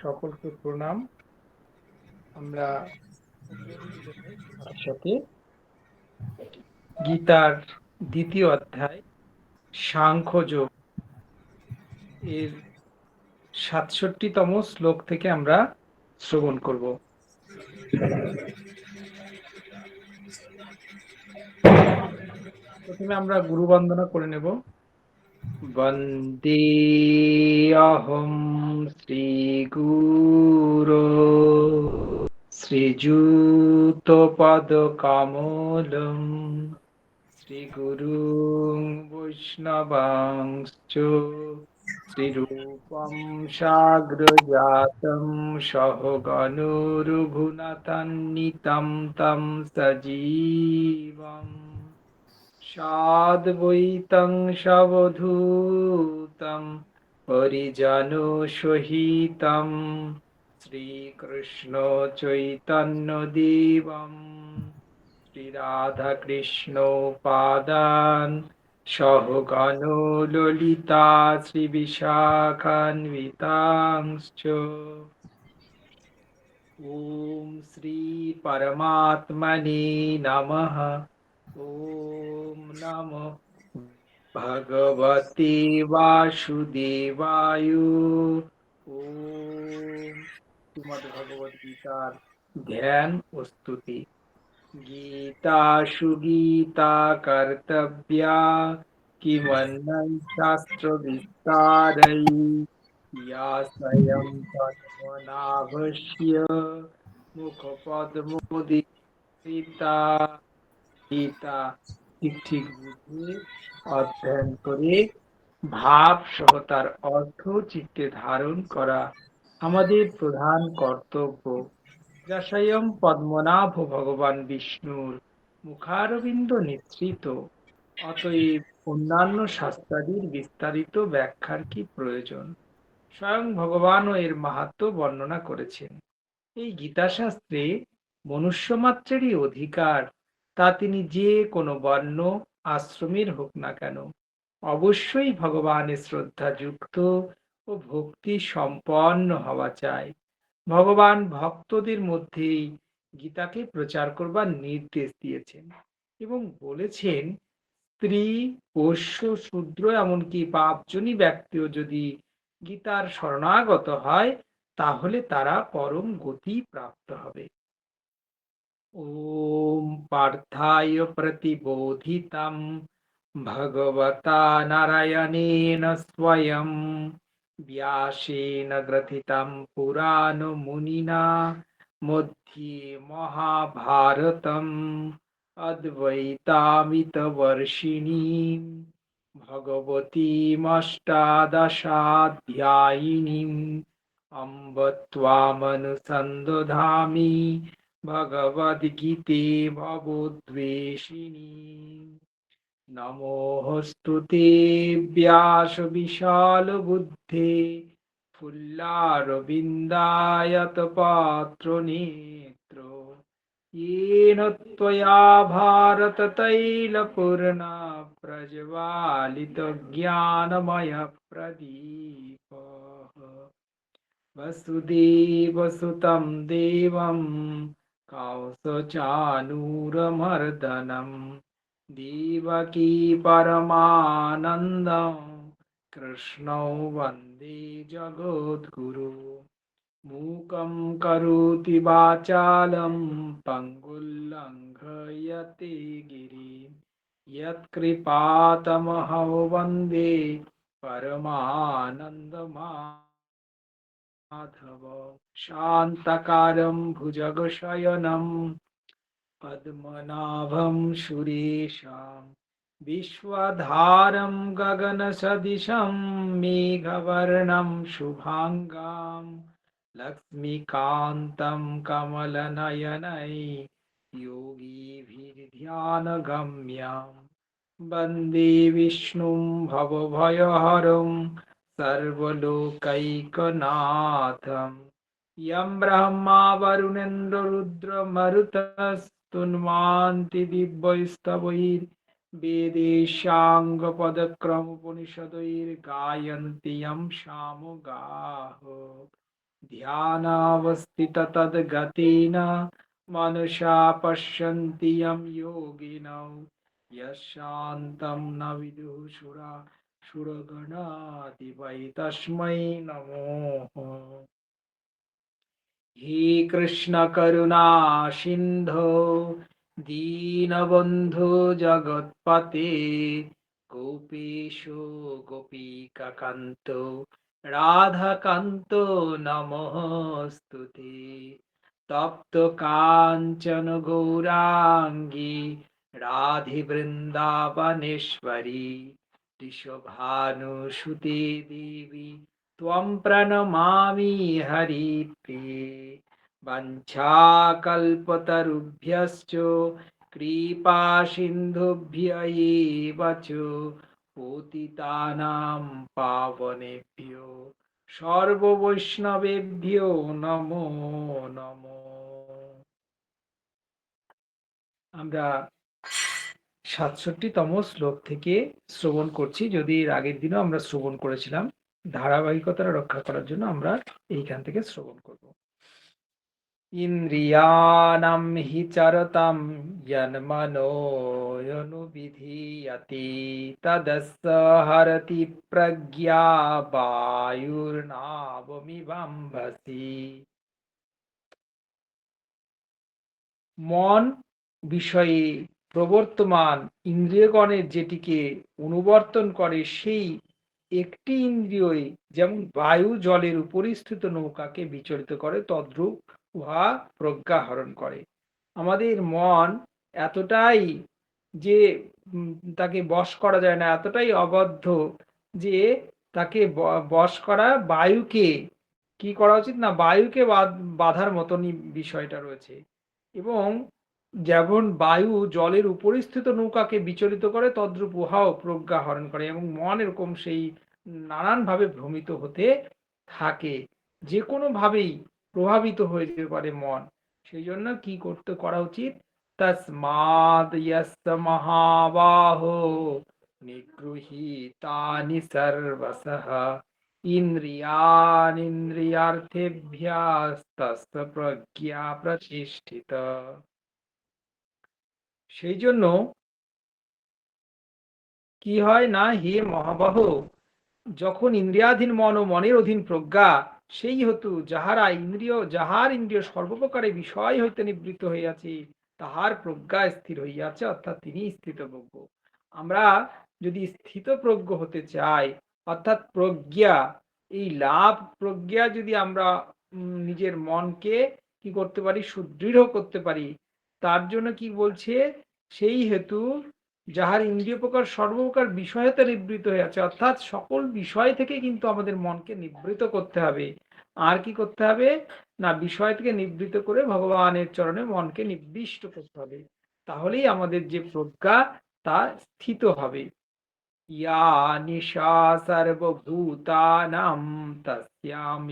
সকলকে প্রণাম। আমরা সাথে গীতার দ্বিতীয় অধ্যায় সাংখ্যযোগ এর ৬৭তম শ্লোক থেকে আমরা শ্রবণ করব। প্রথমে আমরা গুরু বন্দনা করে নেব। বন্দে অহং শ্রী গুরু শ্রীযুত পদ কমলম শ্রীগুরুং বৈষ্ণবাংশ্চ শ্রীরূপং সাগ্রজাতং সহগণো রঘুনাথান্বিतं तं সজীবং সাদ্বৈতং সবধূतं পরিজনসহিतं শ্রীকৃষ্ণ চৈতন্য দেবম শ্রীরাধাকৃষ্ণ পাদান সহগণো ললিতা শ্রীবিশাখান্বিতাংশ্চ ওম শ্রী পরমাত্মনে নমঃ। ওম নমো ভগবতে বাসুদেবায়। ওম শ্রীমদ্ ভগবদ গীতার ধ্যান ও স্তুতি। গীতা সুগীতা কর্তব্যা কিমন্যং শাস্ত্র বিস্তারৈ ইয়া স্বয়ং পদ্মনাভস্য মুখপদ্মোদিতা। গীতা ঠিক বুঝে অধ্যয়ন করে ভাব সহ তার অর্থ চিত্তে ধারণ করা আমাদের প্রধান কর্তব্য, যা স্বয়ং পদ্মনাভ ভগবান বিষ্ণুর মুখারবিন্দ নিঃসৃত। অতএব অন্যান্য শাস্ত্রাদির বিস্তারিত ব্যাখ্যার কি প্রয়োজন? স্বয়ং ভগবানও এর মাহাত্ম্য বর্ণনা করেছেন। এই গীতাশাস্ত্রে মনুষ্যমাত্রেরই অধিকার, তা তিনি যে কোনো বর্ণ আশ্রমের হোক না কেন, অবশ্যই ভগবানের শ্রদ্ধাযুক্ত ও ভক্তি সম্পন্ন হওয়া চাই। ভগবান ভক্তদের মধ্যেই গীতাকে প্রচার করবার নির্দেশ দিয়েছেন এবং বলেছেন, স্ত্রী, পোষ্য, শূদ্র, এমনকি পাপজনী ব্যক্তিও যদি গীতার শরণাগত হয় তাহলে তারা পরম গতি প্রাপ্ত হবে। ওম পার্থায় প্রতিবোধিতম ভগবতা নারায়ণেন স্বয়ং ব্যাসেন গ্রথিতম পুরাণ মুনিনা মধ্যে মহাভারতম অদ্বৈতামিতবর্ষিণীম ভগবতীমষ্টাদশাধ্যায়িনীম অম্ব ত্বামনুসন্দধামি ভগবদ্গীতে ভবদ্বেষিণী। নমোऽস্তু ব্যাস বিশাল বুদ্ধে ফুল্লারবিন্দায়ত পত্র নেত্র येन त्वया भारत तैलपूर्णा प्रज्वालित ज्ञानमय प्रदीपः वसुदेवसुतं देवं कंसचाणूरमर्दनं देवकी परमानन्दं कृष्णौ वन्दे जगद्गुरु। मूकं करोति वाचालं पङ्गुल्लङ्घयते गिरिं यत्कृपातमहं वन्दे परमानन्दमाधवं शान्तकारं भुजगशयनं पद्मनाभं सुरेशं विश्वधारं गगनसदृशं मेघवर्णं शुभाङ्गं लक्ष्मीकान्तं कमलनयनै योगिभिर्ध्यानगम्यं वन्दे विष्णुं भवभयहरं सर्वलोकैकनाथं यं ब्रह्मा वरुणेन्द्र रुद्रमरुतस्तुन्वन्ति दिव्यैस्तवैर्वेदैश्चाङ्गपदक्रमोपनिषदैर्गायन्ति यं सामगाः। ध्यानावस्थित तद्गतेन मनुषा पश्यन्ति यं योगिनौ यशान्तं न विदुः सुरगणाधिपै तस्मै नमो। हे कृष्ण करुणा सिन्धो दीनबन्धु जगत्पते गोपेश गोपिकान्त राधाकान्त नमोऽस्तुते। तप्त काञ्चन गौराङ्गी राधे वृन्दावनेश्वरी वृषभानुसुते देवी त्वं प्रणमामि हरिप्रिये। वञ्चाकल्पतरुभ्यश्च कृपा सिन्धुभ्य एव च पतितानां पावनेभ्यो সর্ববৈষ্ণবেভ্যো নমো নমো। আমরা ৬৭তম শ্লোক থেকে শ্রবণ করছি। যদি এর আগের দিনও আমরা শ্রবণ করেছিলাম, ধারাবাহিকতা রক্ষা করার জন্য আমরা এইখান থেকে শ্রবণ করব। ইন্দ্রিয়াণাং হি চরতাম যন্মনোয়নুবিধীয়তে তদস্য হরতি প্রজ্ঞা বায়ুর্নাবমিবাম্ভসি। মন বিষয়ে প্রবর্তমান ইন্দ্রিয়গণের যেটিকে অনুবর্তন করে, সেই একটি ইন্দ্রিয়ই যেমন বায়ু জলের উপরিস্থিত নৌকাকে বিচলিত করে, তদ্রূপ উহা প্রজ্ঞা হরণ করে। আমাদের মন এতটাই যে তাকে বশ করা যায় না, এতটাই অবদ্ধ যে তাকে বশ করা বায়ুকে কি করা উচিত না, বায়ুকে বাধার মতনই বিষয়টা রয়েছে। এবং যেমন বায়ু জলের উপরিস্থিত নৌকাকে বিচলিত করে, তদ্রূপ উহাও প্রজ্ঞা হরণ করে। এবং মন এরকম সেই নানানভাবে ভ্রমিত হতে থাকে, যে কোনো ভাবেই প্রভাবিত হয়ে যেতে পারে মন। সেই জন্য কি করা উচিত, তস্মাদ ইয়স্য মহাবাহো নিগৃহীতানি সর্বশঃ ইন্দ্রিয়াণিন্দ্রিয়ার্থেভ্যস্তস্য প্রজ্ঞা প্রতিষ্ঠিতা। সেই জন্য কি হয় না, হে মহাবাহ, যখন ইন্দ্রিয়াধীন মন ও মনের অধীন প্রজ্ঞা, সেই হেতু যাহার ইন্দ্রিয় সর্বপ্রকারে বিষয় হইতে নিবৃত্ত হইয়াছে, তাহার প্রজ্ঞা স্থির হইয়াছে, অর্থাৎ তিনি স্থিতপ্রজ্ঞ। আমরা যদি স্থিতপ্রজ্ঞ হতে চাই, অর্থাৎ প্রজ্ঞা, এই লাভ প্রজ্ঞা যদি আমরা নিজের মনকে কি করতে পারি, সুদৃঢ় করতে পারি, তার জন্য কি বলছে, সেই হেতু যাহার ইন্দ্রিয় প্রকার সর্বপ্রকার বিষয়তে নিবৃত হয়ে আছে, অর্থাৎ সকল বিষয় থেকে কিন্তু আমাদের মনকে নিবৃত করতে হবে। আর কি করতে হবে না, বিষয় থেকে নিবৃত করে ভগবানের চরণে মনকে নিবিষ্ট করতে হবে, তাহলেই আমাদের যে প্রজ্ঞা তা স্থিত হবে। ইয়া নিশা সর্বভূতানাং তস্যাম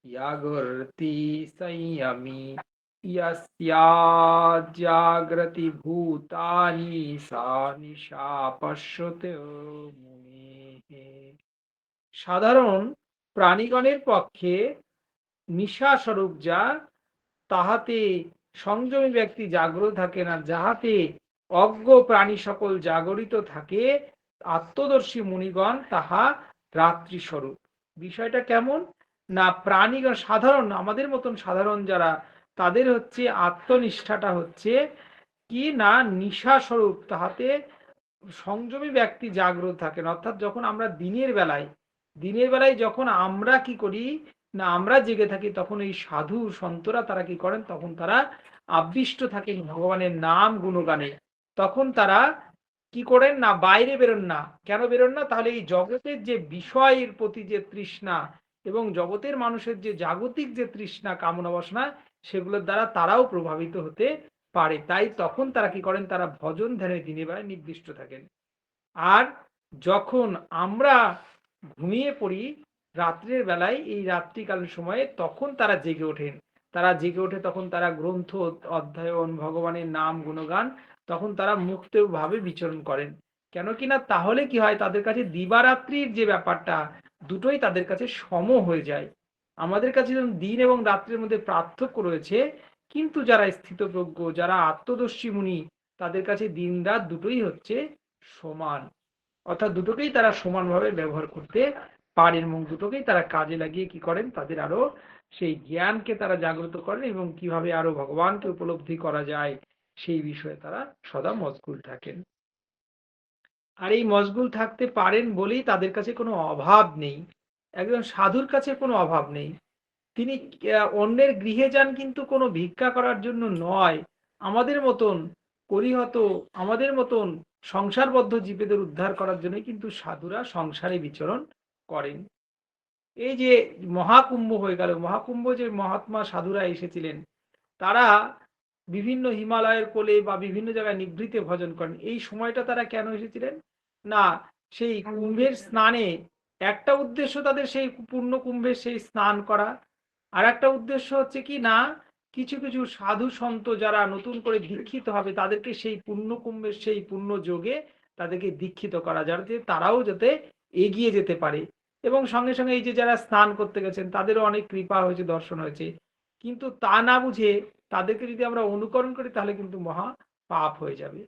জাগর্তি সংযমী यस्या जागृति भूतानि सा निशा पश्यते मुनिः। সাধারণ প্রাণীগণের পক্ষে নিশা স্বরূপ যা, তাহাতে সংযমী ব্যক্তি জাগ্রত থাকে না, যাহাতে অজ্ঞ প্রাণী সকল জাগরিত থাকে, আত্মদর্শী মুনিগণ তাহা রাত্রি স্বরূপ। বিষয়টা কেমন না, প্রাণীগণ সাধারণ আমাদের মতন সাধারণ যারা, তাদের হচ্ছে আত্মনিষ্ঠাটা হচ্ছে কি না নিশা স্বরূপ, তাহাতে সংযমী ব্যক্তি জাগ্রত থাকেন। অর্থাৎ যখন আমরা দিনের বেলায় যখন আমরা কি করি না, আমরা জেগে থাকি, তখন এই সাধু সন্তরা তারা কি করেন, তখন তারা আবিষ্ট থাকেন ভগবানের নাম গুণগানে। তখন তারা কি করেন না, বাইরে বেরোন না। কেন বেরোন না, তাহলে এই জগতের যে বিষয়ের প্রতি যে তৃষ্ণা এবং জগতের মানুষের যে জাগতিক যে তৃষ্ণা কামনা বাসনা, সেগুলোর দ্বারা তারাও প্রভাবিত হতে পারে। তাই তখন তারা কি করেন, তারা ভজন ধ্যানে দিনের বেলায় নির্দিষ্ট থাকেন। আর যখন আমরা ঘুমিয়ে পড়ি রাত্রের বেলায়, এই রাত্রিকালীন সময়ে, তখন তারা জেগে ওঠেন। তারা জেগে ওঠে, তখন তারা গ্রন্থ অধ্যয়ন, ভগবানের নাম গুণগান, তখন তারা মুক্তভাবে বিচরণ করেন। কেন কিনা, তাহলে কি হয়, তাদের কাছে দিবারাত্রির যে ব্যাপারটা, দুটোই তাদের কাছে সম হয়ে যায়। আমাদের কাছে যেমন দিন এবং রাত্রের মধ্যে পার্থক্য রয়েছে, কিন্তু যারা স্থিতপ্রজ্ঞ, যারা আত্মদর্শী মুনি, তাদের কাছে দিন রাত দুটোই হচ্ছে সমান। অর্থাৎ দুটোকেই তারা সমানভাবে ব্যবহার করতে পারেন এবং দুটোকেই তারা কাজে লাগিয়ে কি করেন, তাদের আরো সেই জ্ঞানকে তারা জাগ্রত করেন এবং কিভাবে আরো ভগবানকে উপলব্ধি করা যায় সেই বিষয়ে তারা সদা মশগুল থাকেন। আর এই মশগুল থাকতে পারেন বলেই তাদের কাছে কোনো অভাব নেই। একজন সাধুর কাছে কোনো অভাব নেই। তিনি অন্যের গৃহে যান কিন্তু কোনো ভিক্ষা করার জন্য নয়। আমাদের মতন পরিহত, আমাদের মতন সংসারবদ্ধ জীবেদের উদ্ধার করার জন্যই কিন্তু সাধুরা সংসারে বিচরণ করেন। এই যে মহাকুম্ভ হয়ে গেল, মহাকুম্ভ যে মহাত্মা সাধুরা এসেছিলেন, তারা বিভিন্ন হিমালয়ের কোলে বা বিভিন্ন জায়গায় নিভৃতে ভজন করেন। এই সময়টা তারা কেন এসেছিলেন? না, সেই কুম্ভের স্নানে একটা উদ্দেশ্য তাদের সেই পূর্ণ কুম্ভের সেই স্নান করা। আর একটা উদ্দেশ্য হচ্ছে কি না, কিছু কিছু সাধু সন্ত যারা নতুন করে দীক্ষিত হবে তাদেরকে সেই পূর্ণ কুম্ভের সেই পূর্ণ যোগে তাদেরকে দীক্ষিত করা, যাতে তারাও যাতে এগিয়ে যেতে পারে। এবং সঙ্গে সঙ্গে এই যে যারা স্নান করতে গেছেন তাদেরও অনেক কৃপা হয়েছে, দর্শন হয়েছে, কিন্তু তা না বুঝে তাদেরকে যদি আমরা অনুকরণ করি তাহলে কিন্তু মহা পাপ হয়ে যাবে।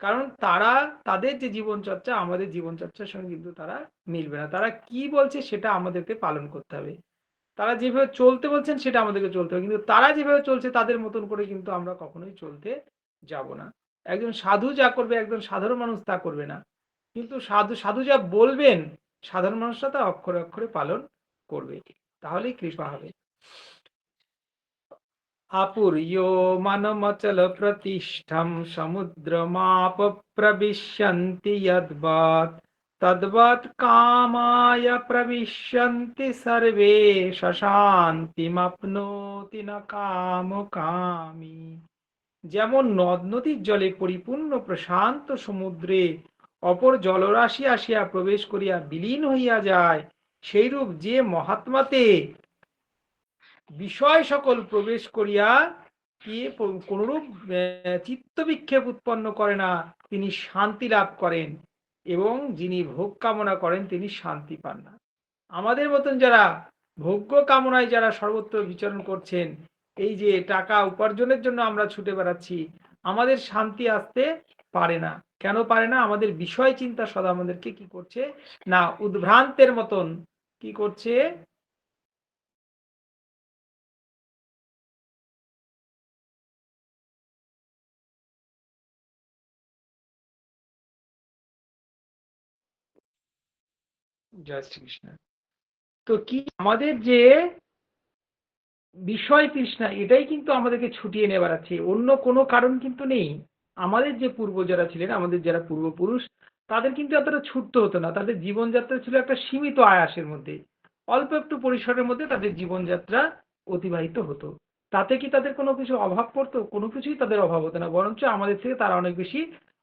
কারণ তারা, তাদের যে জীবনচর্চা আমাদের জীবনচর্চার সঙ্গে কিন্তু তারা মিলবে না। তারা কি বলছে সেটা আমাদেরকে পালন করতে হবে। তারা যেভাবে চলতে বলছেন সেটা আমাদেরকে চলতে হবে, কিন্তু তারা যেভাবে চলছে তাদের মতন করে কিন্তু আমরা কখনোই চলতে যাব না। একজন সাধু যা করবে একজন সাধারণ মানুষ তা করবে না, কিন্তু সাধু সাধু যা বলবেন সাধারণ মানুষরা তা অক্ষরে অক্ষরে পালন করবে, তাহলেই কৃপা হবে। আপুর্यो मनमचल प्रतिष्ठम समुद्रमाप प्रविशन्ति यद्वत् तद्वत् कामाय प्रविशन्ति सर्वे शशान्तिमप्नोति न कामकामी। যেমন নদ নদীর জলে পরিপূর্ণ প্রশান্ত সমুদ্রে অপর জলরাশি আসিয়া প্রবেশ করিয়া বিলীন হইয়া যায়, সেইরূপ যে মহাত্মাতে বিষয় সকল প্রবেশ করিয়া কি কোনরূপ চিত্ত বিক্ষেপ উৎপন্ন করে না, তিনি শান্তি লাভ করেন, এবং যিনি ভোগ কামনা করেন তিনি শান্তি পান না। আমাদের মতন যারা ভোগ্য কামনায় যারা সর্বত্র বিচরণ করছেন, এই যে টাকা উপার্জনের জন্য আমরা ছুটে বেড়াচ্ছি, আমাদের শান্তি আসতে পারে না। কেন পারে না? আমাদের বিষয় চিন্তা সদা আমাদেরকে কি করছে না, উদ্ভ্রান্তের মতন কি করছে, জয় শ্রীকৃষ্ণ। তো কি আমাদের যে বিষয় তৃষ্ণা এটাই কিন্তু আমাদেরকে ছুটিয়ে নিয়ে বেড়াচ্ছে, অন্য কোনো কারণ কিন্তু নেই। আমাদের যে পূর্ব যারা ছিলেন, আমাদের যারা পূর্বপুরুষ, তাদের কিন্তু এতটা ছুটতে হতো না। তাদের জীবনযাত্রা ছিল একটা সীমিত আয়াসের মধ্যে, অল্প একটু পরিসরের মধ্যে তাদের জীবনযাত্রা অতিবাহিত হতো। তাতে কি তাদের কোনো কিছু অভাব পড়তো? কোনো কিছুই তাদের অভাব হতো না, বরঞ্চ আমাদের থেকে তারা অনেক বেশি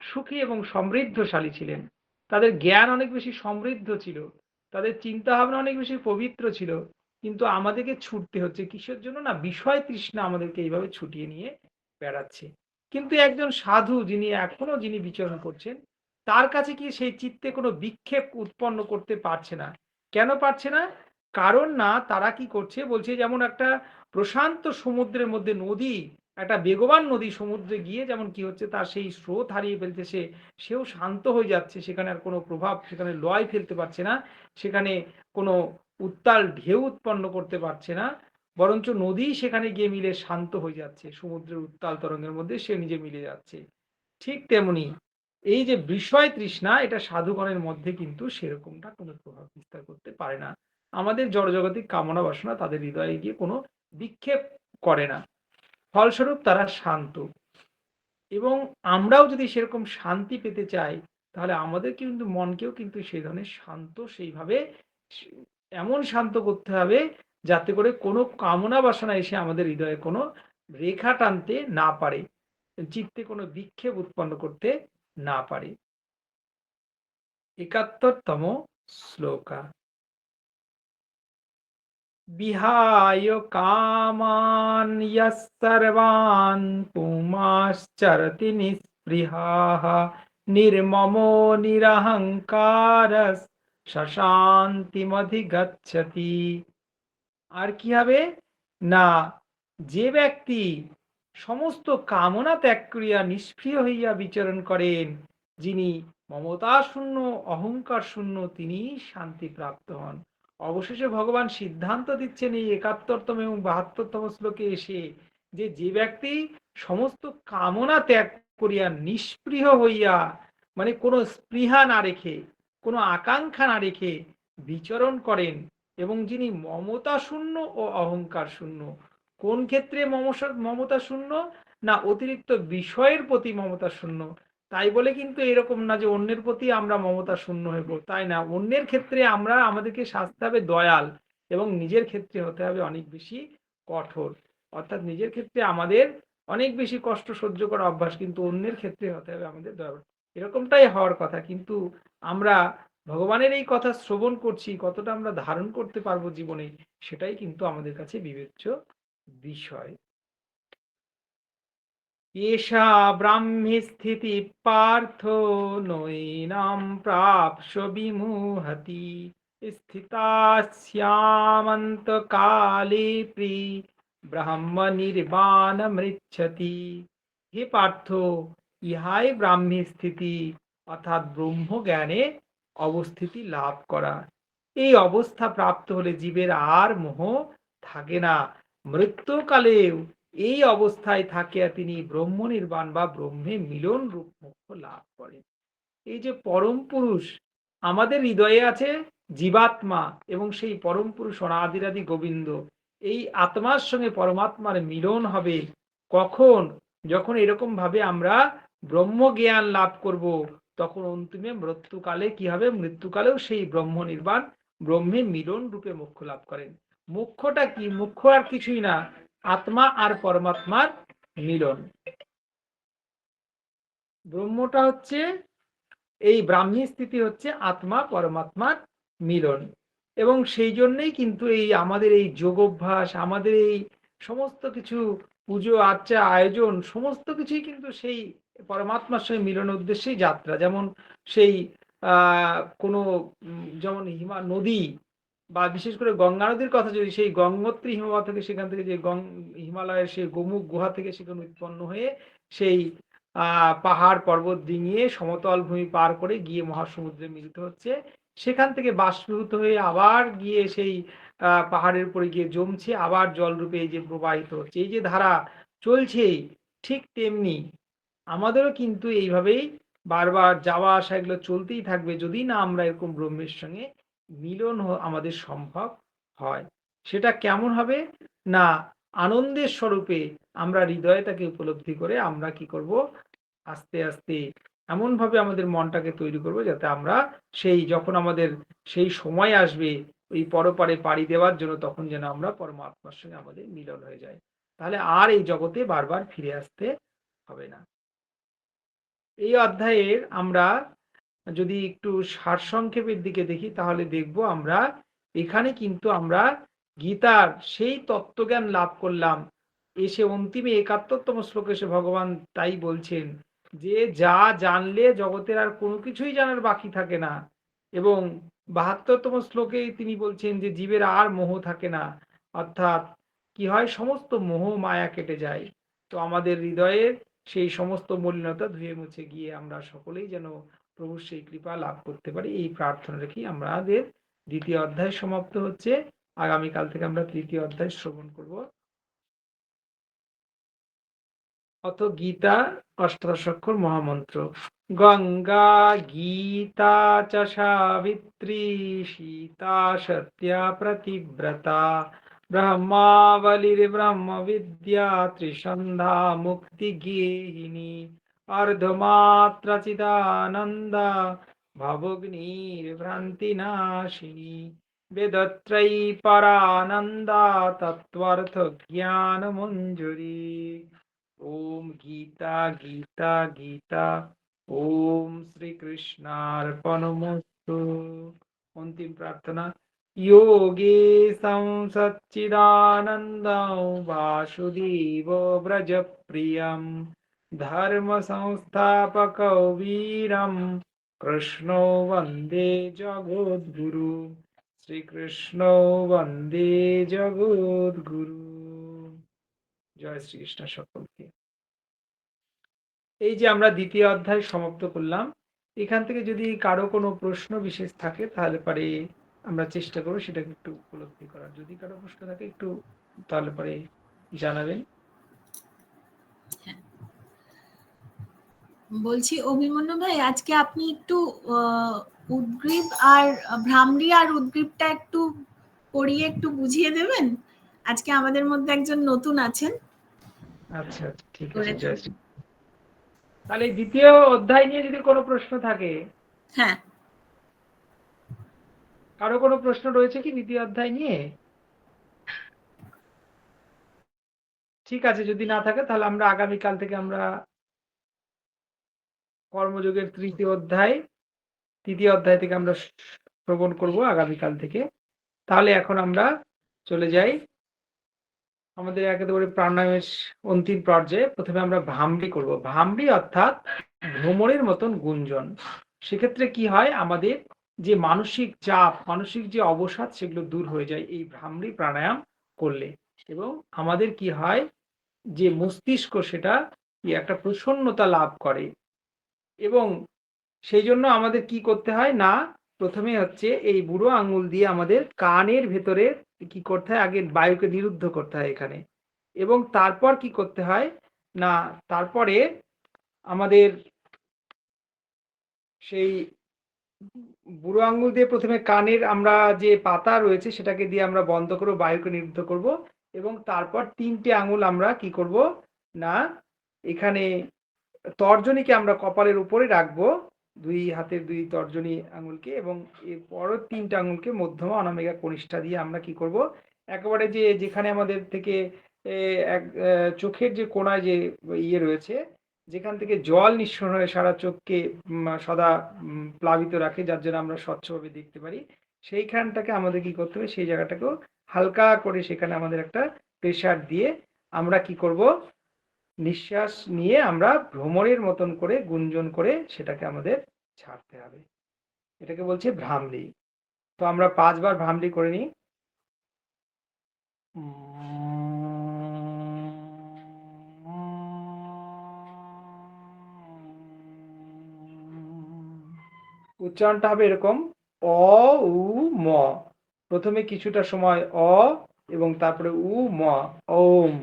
সুখী এবং সমৃদ্ধশালী ছিলেন। তাদের জ্ঞান অনেক বেশি সমৃদ্ধ ছিল, তাদের চিন্তা ভাবনা অনেক বেশি পবিত্র ছিল। কিন্তু আমাদেরকে ছুটতে হচ্ছে কিসের জন্য? না, বিষয় তৃষ্ণা আমাদেরকে এইভাবে ছুটিয়ে নিয়ে বেড়াচ্ছে। কিন্তু একজন সাধু যিনি এখনো যিনি বিচরণ করছেন, তার কাছে কি সেই চিত্তে কোনো বিক্ষেপ উৎপন্ন করতে পারছে না। কেন পারছে না? কারণ না, তারা কি করছে বলছে, যেমন একটা প্রশান্ত সমুদ্রের মধ্যে নদী, একটা বেগবান নদী সমুদ্রে গিয়ে যেমন কি হচ্ছে, তার সেই স্রোত হারিয়ে ফেলছে, সেও শান্ত হয়ে যাচ্ছে, সেখানে আর কোনো প্রভাব, সেখানে লয় ফেলতে পারছে না, সেখানে কোনো উত্তাল ঢেউ উৎপন্ন করতে পারছে না, বরঞ্চ নদী সেখানে গিয়ে মিলে শান্ত হয়ে যাচ্ছে, সমুদ্রের উত্তাল তরঙ্গের মধ্যে সে নিজে মিলে যাচ্ছে। ঠিক তেমনি এই যে বিষয় তৃষ্ণা, এটা সাধুগণের মধ্যে কিন্তু সেরকমটা কোনো প্রভাব বিস্তার করতে পারে না। আমাদের জড়জগতিক কামনা বাসনা তাদের হৃদয়ে গিয়ে কোনো বিক্ষেপ করে না, ফলস্বরূপ তারা শান্ত। এবং আমরাও যদি সেরকম শান্তি পেতে চাই, তাহলে আমাদের কিন্তু মনকেও কিন্তু সেই ধরনের শান্ত, সেইভাবে এমন শান্ত করতে হবে যাতে করে কোনো কামনা বাসনা এসে আমাদের হৃদয়ে কোনো রেখা টানতে না পারে, চিত্তে কোনো বিক্ষেপ উৎপন্ন করতে না পারে। ৭১তম শ্লোকা। বিহায় কামান ইয়ঃ সর্বান পুমাশ্চরতি নিঃস্পৃহাঃ নির্মমো নিরহংকারঃ শান্তিমধিগচ্ছতি। আর কি হবে না, যে ব্যক্তি সমস্ত কামনা ত্যাগ করিয়া নিষ্ক্রিয় হইয়া বিচরণ করেন, যিনি মমতা শূন্য অহংকার শূন্য, তিনি শান্তি প্রাপ্ত হন। অবশেষে ভগবান সিদ্ধান্ত দিচ্ছেন এই ৭১তম এবং ৭২তম শ্লোকে এসে, যে যে ব্যক্তি সমস্ত কামনা ত্যাগ করিয়া নিষ্পৃহ হইয়া, মানে কোনো স্পৃহা না রেখে, কোনো আকাঙ্ক্ষা না রেখে বিচরণ করেন, এবং যিনি মমতা শূন্য ও অহংকার শূন্য। কোন ক্ষেত্রে মমতা শূন্য? না, অতিরিক্ত বিষয়ের প্রতি মমতা শূন্য। তাই বলে কিন্তু এরকম না যে অন্যের প্রতি আমরা মমতা শূন্য হইব, তাই না। অন্যের ক্ষেত্রে আমরা, আমাদেরকে সাজতে হবে দয়াল, এবং নিজের ক্ষেত্রে হতে হবে অনেক বেশি কঠোর। অর্থাৎ নিজের ক্ষেত্রে আমাদের অনেক বেশি কষ্ট সহ্য করা অভ্যাস, কিন্তু অন্যের ক্ষেত্রে হতে হবে আমাদের দয়াল। এরকমটাই হওয়ার কথা। কিন্তু আমরা ভগবানের এই কথা শ্রবণ করছি, কতটা আমরা ধারণ করতে পারবো জীবনে, সেটাই কিন্তু আমাদের কাছে বিবেচ্য বিষয়। এষা ব্রাহ্মী স্থিতি পার্থ নৈনাম প্রাপ্য বিমুহতি স্থিতাস্যামন্ত কালে প্রি ব্রহ্ম নির্বাণ মৃচ্ছতি। হে পার্থ, ইহাই ব্রাহ্মী স্থিতি, অর্থাৎ ব্রহ্ম জ্ঞানে অবস্থিতি লাভ করা। এই অবস্থা প্রাপ্ত হলে জীবের আর মোহ থাকে না। মৃত্যুকালেও এই অবস্থায় থাকিয়া তিনি ব্রহ্ম নির্বাণ বা ব্রহ্মে মিলন রূপ মোক্ষ লাভ করেন। এই যে পরম পুরুষ আমাদের হৃদয়ে আছে, জীবাত্মা, এবং সেই পরম পুরুষ অনাদিরাদি গোবিন্দ, এই আত্মার সঙ্গে পরমাত্মার মিলন হবে কখন? যখন এরকম ভাবে আমরা ব্রহ্ম জ্ঞান লাভ করব, তখন অন্তিমে মৃত্যুকালে কি হবে? মৃত্যুকালেও সেই ব্রহ্ম নির্বাণ, ব্রহ্মে মিলন রূপে মোক্ষ লাভ করেন। মোক্ষটা কি? মোক্ষ আর কিছুই না, আত্মা আর পরমাত্মার মিলন। ব্রহ্মটা হচ্ছে, এই ব্রাহ্মী স্থিতি হচ্ছে আত্মা পরমাত্মার মিলন। এবং সেই জন্যই কিন্তু এই আমাদের এই যোগ অভ্যাস, আমাদের এই সমস্ত কিছু পুজো আর্চা আয়োজন, সমস্ত কিছুই কিন্তু সেই পরমাত্মার সঙ্গে মিলনের উদ্দেশ্যেই যাত্রা। যেমন সেই কোনো যেমন নদী, বা বিশেষ করে গঙ্গা নদীর কথা, যদি সেই গঙ্গোত্রী হিমবাহ থেকে, সেখান থেকে যে হিমালয়ের সেই গোমুখ গুহা থেকে সেখানে উৎপন্ন হয়ে সেই পাহাড় পর্বত ডিঙিয়ে সমতল ভূমি পার করে গিয়ে মহাসমুদ্রে মিলিত হচ্ছে, সেখান থেকে বাষ্পীভূত হয়ে আবার গিয়ে সেই পাহাড়ের উপরে গিয়ে জমছে, আবার জলরূপে এই যে প্রবাহিত হচ্ছে, এই যে ধারা চলছেই, ঠিক তেমনি আমাদেরও কিন্তু এইভাবেই বারবার যাওয়া আসা এগুলো চলতেই থাকবে, যদি না আমরা এরকম ব্রহ্মের সঙ্গে মিলন আমাদের সম্ভব হয়। সেটা কেমন হবে? না, আনন্দের স্বরূপে আমরা হৃদয়টাকে উপলব্ধি করে আমরা কি করব? আস্তে আস্তে এমন ভাবে আমাদের মনটাকে তৈরি করব, যাতে আমরা সেই, যখন আমাদের সেই সময় আসবে ওই পরপারে পাড়ি দেওয়ার জন্য, তখন যেন আমরা পরমাত্মার সঙ্গে আমাদের মিলন হয়ে যায়। তাহলে আর এই জগতে বারবার ফিরে আসতে হবে না। এই অধ্যায়ের আমরা যদি একটু সারসংক্ষেপের দিকে দেখি, তাহলে দেখব আমরা এখানে কিন্তু আমরা গীতার সেই তত্ত্বজ্ঞান লাভ করলাম। এসে অন্তিমে ৭১তম শ্লোকে এসে ভগবান তাই বলছেন, যে যা জানলে জগতের আর কোনো কিছুই জানার বাকি থাকে না। এবং ৭২তম শ্লোকেই তিনি বলছেন যে জীবের আর মোহ থাকে না, অর্থাৎ কি হয়? সমস্ত মোহ মায়া কেটে যায়। তো আমাদের হৃদয়ের সেই সমস্ত মলিনতা ধুয়ে মুছে গিয়ে আমরা সকলেই যেন প্রভুর সেই কৃপা লাভ করতে পারি, এই প্রার্থনা রেখেই আমাদের দ্বিতীয় অধ্যায় সমাপ্ত হচ্ছে। আগামীকাল থেকে আমরা তৃতীয় অধ্যায় শ্রবণ করব। অত গীতা অষ্টাদশ অক্ষর মহামন্ত্র। গঙ্গা গীতা চ সাবিত্রী সীতা সত্যা প্রতিব্রতা ব্রহ্মাবলির ব্রহ্ম বিদ্যা ত্রিসন্ধ্যা মুক্তি গেহিনী অর্ধমাত্রা চিদানন্দা ভবগ্নির ভ্রান্তি নাশিনী বেদত্রয়ী পরানন্দা তত্ত্বার্থ জ্ঞান মঞ্জুরি। ওম গীতা গীতা গীতা। ওম শ্রীকৃষ্ণার্পণমস্তু। অন্তিম প্রার্থনা। যোগেশং সচ্চিদানন্দং বাসুদেব ব্রজপ্রিয়ং ধর্ম সংস্থাপকৌ বীরম কৃষ্ণ বন্দে জগদ্গুরু, শ্রীকৃষ্ণ বন্দে জগদ্গুরু। জয় শ্রীকৃষ্ণ সকলকে। এই যে আমরা দ্বিতীয় অধ্যায় সমাপ্ত করলাম, এখান থেকে যদি কারো কোনো প্রশ্ন বিশেষ থাকে তাহলে পরে আমরা চেষ্টা করবো সেটাকে একটু উপলব্ধি করার। যদি কারো প্রশ্ন থাকে একটু তাহলে পরে জানাবেন। বলছি অভিমন্যু ভাই, আজকে আপনি একটু উদ্গ্রীব আর ভ্রামরী আর উদ্গ্রীবটা একটু পড়িয়ে একটু বুঝিয়ে দেবেন। আজকে আমাদের মধ্যে একজন নতুন আছেন। আচ্ছা আচ্ছা, ঠিক আছে। জয় শ্রী। তাহলে দ্বিতীয় অধ্যায় নিয়ে যদি কোনো প্রশ্ন থাকে। হ্যাঁ, কারো কোনো প্রশ্ন রয়েছে কি দ্বিতীয় অধ্যায় নিয়ে? ঠিক আছে, যদি না থাকে তাহলে আমরা আগামীকাল থেকে আমরা কর্মযোগের তৃতীয় অধ্যায় থেকে আমরা শ্রবণ করব আগামীকাল থেকে। তাহলে এখন আমরা চলে যাই আমাদের একেবারে প্রাণায়ামের অন্তিম পর্যায়ে। প্রথমে আমরা ভামরি করব। ভামরি অর্থাৎ ভ্রমরের মতন গুঞ্জন। সেক্ষেত্রে কি হয়, আমাদের যে মানসিক চাপ, মানসিক যে অবসাদ, সেগুলো দূর হয়ে যায় এই ভ্রামরি প্রাণায়াম করলে। এবং আমাদের কি হয়, যে মস্তিষ্ক সেটা একটা প্রসন্নতা লাভ করে। এবং সেই জন্য আমাদের কি করতে হয় না, প্রথমে হচ্ছে এই বুড়ো আঙুল দিয়ে আমাদের কানের ভেতরে কি করতে হয়, আগে বায়ুকে নিরুদ্ধ করতে হয় এখানে। এবং তারপর কি করতে হয় না, তারপরে আমাদের সেই বুড়ো আঙুল দিয়ে প্রথমে কানের আমরা যে পাতা রয়েছে সেটাকে দিয়ে আমরা বন্ধ করবো, বায়ুকে নিরুদ্ধ করব। এবং তারপর 3টে আঙুল আমরা কি করব না, এখানে তর্জনীকে আমরা কপালের উপরে রাখবো, 2 হাতের 2 তর্জনী আঙুলকে। এবং এর পরের 3টে আঙুলকে মধ্যমা, অনামিকা, কনিষ্ঠা দিয়ে আমরা কি করব, একেবারে যে যেখানে আমাদের থেকে চোখের যে কোণায় যে ইয়ে রয়েছে, যেখান থেকে জল নিঃসরণ হয়ে সারা চোখকে সদা প্লাবিত রাখে, যার জন্য আমরা স্বচ্ছভাবে দেখতে পারি, সেইখানটাকে আমাদের কি করতে হবে, সেই জায়গাটাকেও হালকা করে সেখানে আমাদের একটা প্রেসার দিয়ে আমরা কি করব, নিঃশ্বাস নিয়ে আমরা ভ্রমরের মতন করে গুঞ্জন করে সেটাকে আমাদের ছাড়তে হবে। এটাকে বলছে ভ্রামরি। তো আমরা 5 বার ভ্রামরি করে নিই। উচ্চারণটা হবে এরকম, অ উ ম। প্রথমে কিছুটা সময় অ এবং তারপরে উ ম, ওম,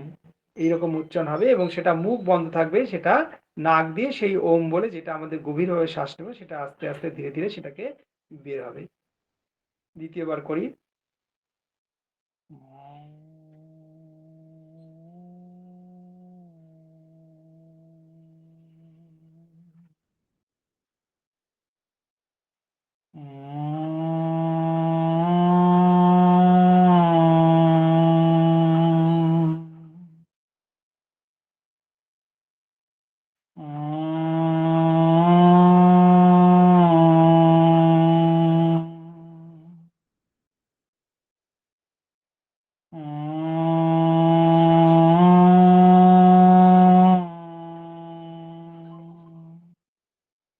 এইরকম উচ্চারণ হবে। এবং সেটা মুখ বন্ধ থাকবে, সেটা নাক দিয়ে সেই ওম বলে, যেটা আমাদের গভীরভাবে শ্বাস নেব, সেটা আস্তে আস্তে ধীরে ধীরে সেটাকে বের হবে। দ্বিতীয়বার করি।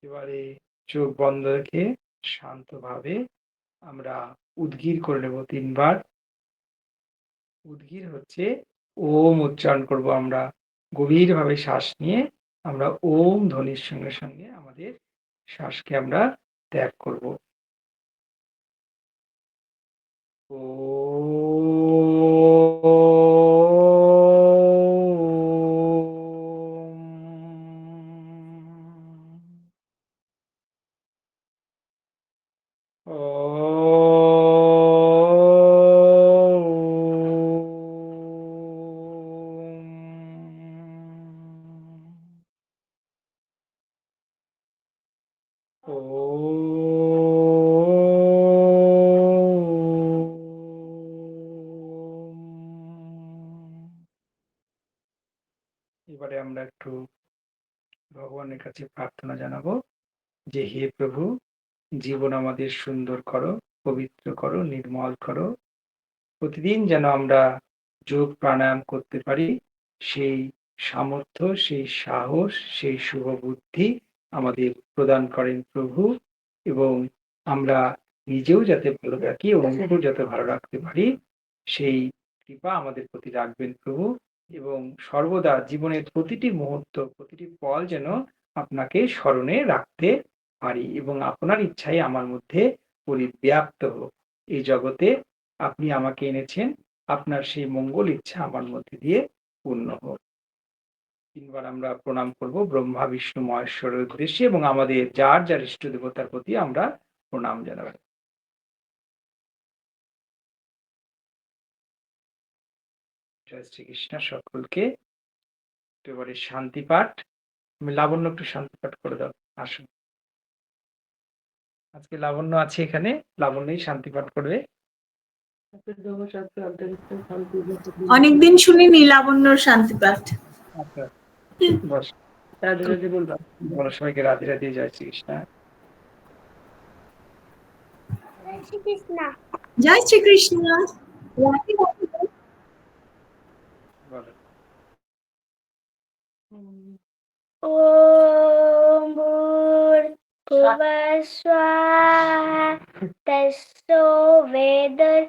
এবারে চোখ বন্ধ রেখে শান্তভাবে আমরা উদ্গীর করে নেব 3 বার। উদ্গীর হচ্ছে ওম উচ্চারণ করব আমরা, গভীরভাবে শ্বাস নিয়ে আমরা ওম ধ্বনির সঙ্গে সঙ্গে আমাদের শ্বাসকে আমরা ত্যাগ করব। এবারে আমরা একটু ভগবানের কাছে প্রার্থনা জানাবো যে, হে প্রভু, জীবন আমাদের সুন্দর করো, পবিত্র করো, নির্মল করো। প্রতিদিন যেন আমরা যোগ প্রাণায়াম করতে পারি, সেই সামর্থ্য, সেই সাহস, সেই শুভ বুদ্ধি আমাদের প্রদান করেন প্রভু। এবং আমরা নিজেও যাতে ভালো রাখি এবং অন্যকেও যাতে ভালো রাখতে পারি, সেই কৃপা আমাদের প্রতি রাখবেন প্রভু। এবং সর্বদা জীবনের প্রতিটি মুহূর্ত, প্রতিটি পল যেন আপনাকে স্মরণে রাখতে পারি এবং আপনার ইচ্ছাই আমার মধ্যে পরিব্যাপ্ত হোক। এই জগতে আপনি আমাকে এনেছেন, আপনার সেই মঙ্গল ইচ্ছা আমার মধ্যে দিয়ে পূর্ণ হোক। ৩ বার আমরা প্রণাম করব ব্রহ্মা, বিষ্ণু, মহেশ্বরের উদ্দেশ্যে এবং আমাদের যার যার ইষ্ট দেবতার প্রতি আমরা প্রণাম জানাবো। জয় শ্রীকৃষ্ণ সকলকে। এবারে শান্তি পাঠ। লাবণ্য একটু শান্তি পাঠ করে দাও। আসুন, আজকে লাবণ্য আছে এখানে, লাবণ্যই শান্তি পাঠ করবে। অনেকদিন শুনিনি লাবণ্যর শান্তি পাঠ। আচ্ছা, বস। রাধে রাধে বলবা। বলো সবাইকে রাধে রাধে, জয় শ্রীকৃষ্ণ। জয় শ্রীকৃষ্ণ। বলো। ॐ भूर्भुवस्वाहा तस्यो वेदवरेण्यं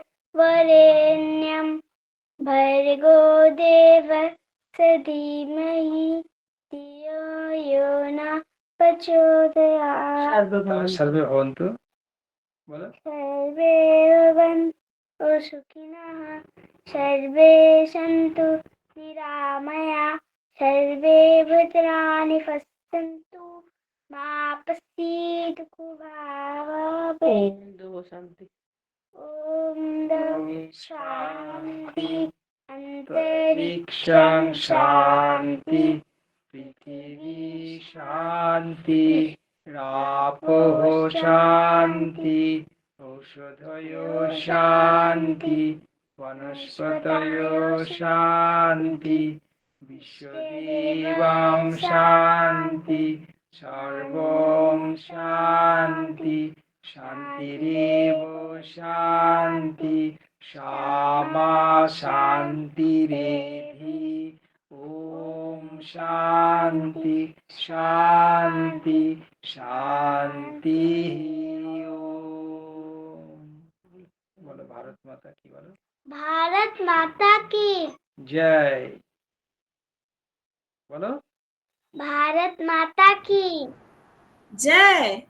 भर्गो देवस्य धीमहि धियो यो न प्रचोदयात्। सर्वे भवन्तु। বলো। सर्वे भवन्तु सुखिनः, सर्वे सन्तु निरामया, सर्वे भद्राणि पश्यन्तु, मा कश्चित् दुःखभाग् भवेत्। ॐ शान्ति अंतरिक्षं शान्ति, पृथिवी शान्ति, रापोः शान्ति, औषधयो शान्ति, वनस्पतयो शान्ति, विश्वदेवां शान्ति, सर्वं शान्ति, शान्तिरेव शान्ति, श्यामा शान्तिरेधि। ओम शांति शांति शांति। ओम। बोलो भारत माता की, बोलो भारत माता की जय। बोलो भारत माता की জয়।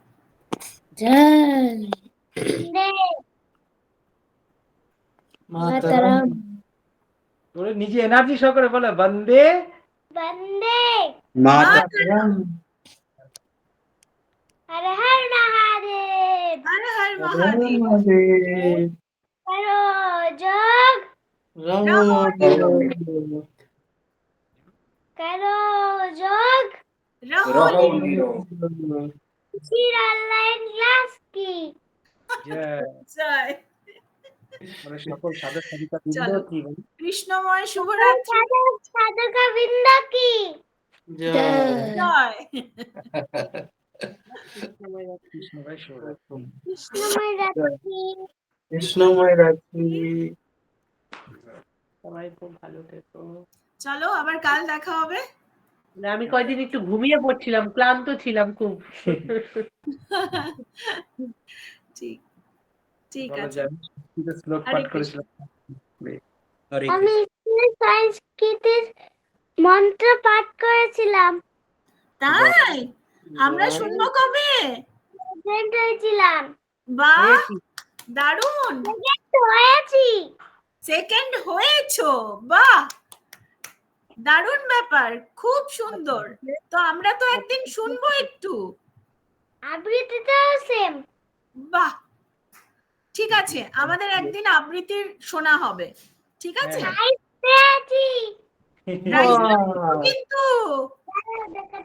जय वंदे मातरम। बोलो निजी एनार्जी शो करे, बोलो वंदे वंदे मातरम। हर हर महादेव। हर हर महादेव। महादेव। करो जग रहो करो जग रहो ऑनलाइन क्लास की जय। জয়। बोलो সকল সাধক সাধিকা চলো। বৃন্দ কি বলো? কৃষ্ণময় শুভরাত্রি। साधका बिंदा की जय জয়। কৃষ্ণ ভাই শুভরাত্রি। कृष्णमय रात्रि। कृष्णमय रात्रि। সবাই খুব ভালো থেকো। চলো আবার কাল দেখা হবে। না, আমি কয়দিন একটু ঘুমিয়ে পড়ছিলাম, ক্লান্ত ছিলাম খুব। ঠিক ঠিক বলো আছে। জানি সংস্কৃত শ্লোক হরে পাঠ কৃষ্ণ। করেছিলাম। আমি সংস্কৃতের মন্ত্র পাঠ করেছিলাম। তাই আমরা শুনবো কবে? প্রেজেন্ট হয়েছিলাম। বাহ হয়েছি। দারুণ। হয়েছি। সেকেন্ড হয়েছো, বাহ দারুণ ব্যাপার, খুব সুন্দর। তো আমরা তো একদিন শুনবো একটু। আবৃত্তিটাও সেম। বাহ ঠিক আছে, আমাদের একদিন আবৃত্তির শোনা হবে, ঠিক আছে? হ্যাঁ। পেয়েছি। প্রাইজ কিন্তু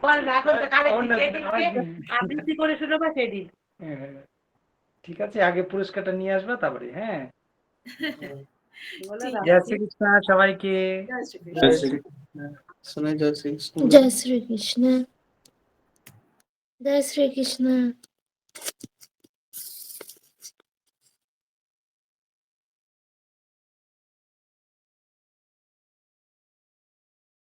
বল না, এখন তো কালে অন্য- যেদিনকে আবৃত্তি করে শোনাবা সেদিন। হ্যাঁ, ঠিক আছে, আগে পুরস্কারটা নিয়ে আসবা তারপরে। হ্যাঁ, বলো ঠিক না। জয় শ্রীকৃষ্ণ সবাইকে। জয় শ্রীকৃষ্ণ। जय श्री कृष्ण। सुने जय श्री कृष्ण। जय श्री कृष्ण। जय श्री कृष्ण।